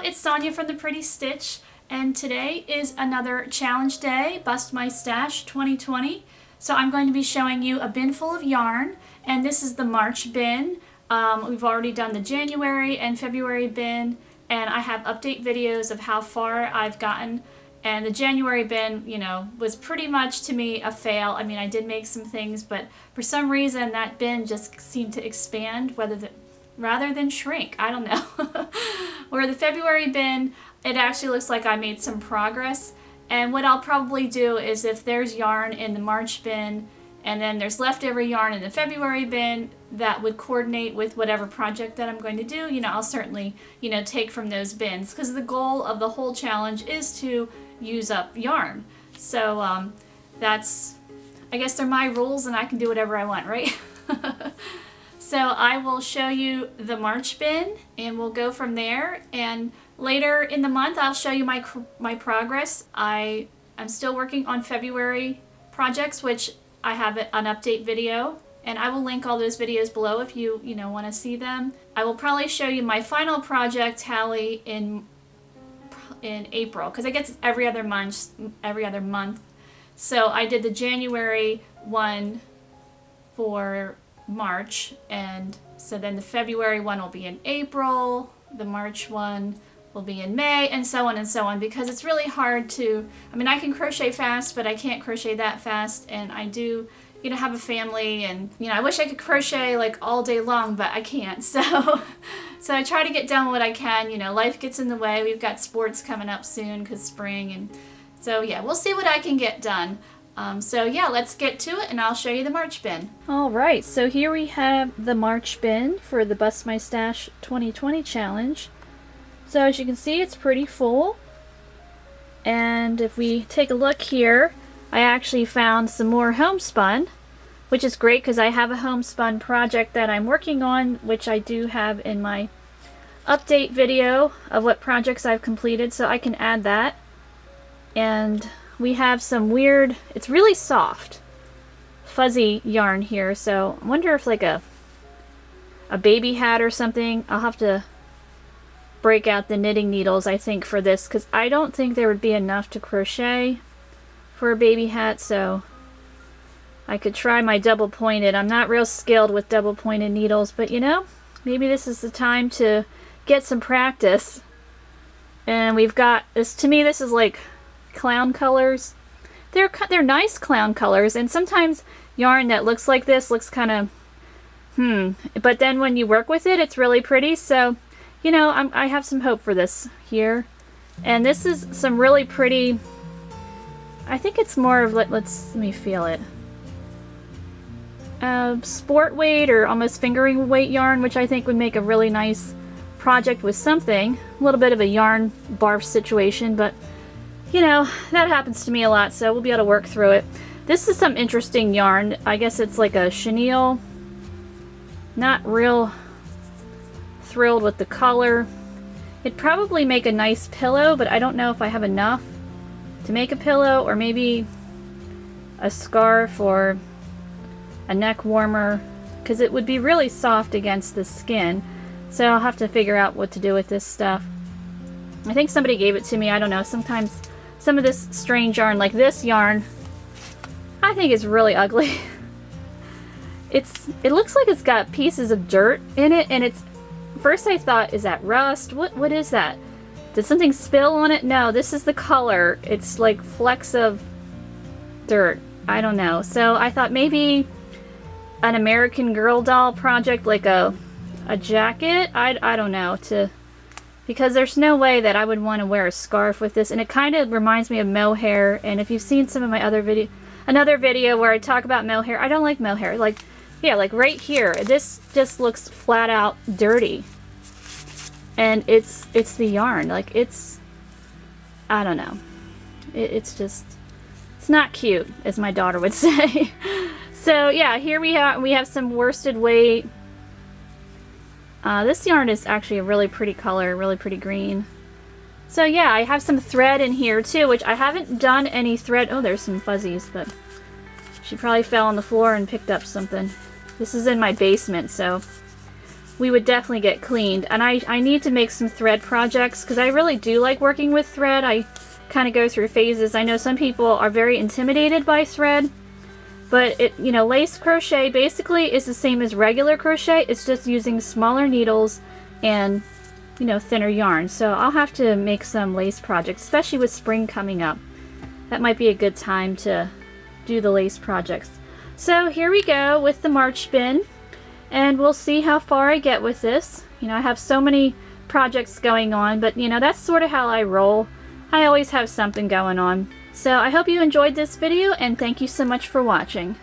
it's Sonia from the Pretty Stitch, and today is another challenge day, Bust My Stash 2020. So I'm going to be showing you a bin full of yarn, and this is the March bin. We've already done the January and February bin, and I have update videos of how far I've gotten. And the January bin, you know, was pretty much to me a fail. I mean, I did make some things, but for some reason that bin just seemed to expand rather than shrink. I don't know. Where the February bin, it actually looks like I made some progress. And what I'll probably do is if there's yarn in the March bin and then there's leftover yarn in the February bin that would coordinate with whatever project that I'm going to do, you know, I'll certainly, you know, take from those bins, because the goal of the whole challenge is to use up yarn. So I guess they're my rules and I can do whatever I want, right? So I will show you the March bin and we'll go from there, and later in the month I'll show you my progress. I'm still working on February projects, which I have an update video, and I will link all those videos below if you want to see them. I will probably show you my final project tally in April, because I guess it's every other month. So I did the January one for March, and so then the February one will be in April, the March one will be in May, and so on, because it's really hard to, I mean, I can crochet fast, but I can't crochet that fast, and I do, you know, have a family, and, you know, I wish I could crochet like all day long, but I can't, so I try to get done what I can. You know, life gets in the way. We've got sports coming up soon because spring, and so yeah, we'll see what I can get done. So yeah, let's get to it and I'll show you the March bin. Alright, so here we have the March bin for the Bust My Stash 2020 challenge. So as you can see, it's pretty full. And if we take a look here, I actually found some more homespun, which is great because I have a homespun project that I'm working on, which I do have in my update video of what projects I've completed, so I can add that. And we have some weird, it's really soft, fuzzy yarn here, so I wonder if like a baby hat or something. I'll have to break out the knitting needles, I think, for this, because I don't think there would be enough to crochet for a baby hat, so I could try my double pointed. I'm not real skilled with double pointed needles, but you know, maybe this is the time to get some practice. And we've got this, to me this is like clown colors. They're nice clown colors, and sometimes yarn that looks like this looks kind of but then when you work with it, it's really pretty. So you know, I have some hope for this here. And this is some really pretty, I think it's more of, let me feel it, sport weight or almost fingering weight yarn, which I think would make a really nice project with something. A little bit of a yarn barf situation, but you know, that happens to me a lot, so we'll be able to work through it. This is some interesting yarn. I guess it's like a chenille. Not real thrilled with the color. It'd probably make a nice pillow, but I don't know if I have enough to make a pillow, or maybe a scarf or a neck warmer, because it would be really soft against the skin. So I'll have to figure out what to do with this stuff. I think somebody gave it to me. I don't know. Sometimes some of this strange yarn, like this yarn, I think is really ugly. It looks like it's got pieces of dirt in it, and first I thought, is that rust? What is that? Did something spill on it? No, this is the color. It's like flecks of dirt. I don't know. So I thought maybe an American Girl doll project, like a jacket. I don't know, because there's no way that I would want to wear a scarf with this, and it kind of reminds me of mohair. And if you've seen some of my other another video where I talk about mohair, I don't like mohair. Like, yeah, like right here, this just looks flat out dirty, and it's the yarn. Like, I don't know, it's not cute, as my daughter would say. So yeah, here we have some worsted weight. This yarn is actually a really pretty color, really pretty green. So yeah, I have some thread in here too, which I haven't done any thread. Oh, there's some fuzzies, but she probably fell on the floor and picked up something. This is in my basement, so we would definitely get cleaned. And I need to make some thread projects because I really do like working with thread. I kind of go through phases. I know some people are very intimidated by thread, but you know, lace crochet basically is the same as regular crochet. It's just using smaller needles and, you know, thinner yarn. So I'll have to make some lace projects, especially with spring coming up. That might be a good time to do the lace projects. So here we go with the March bin, and we'll see how far I get with this. You know, I have so many projects going on, but you know, that's sort of how I roll. I always have something going on. So I hope you enjoyed this video, and thank you so much for watching.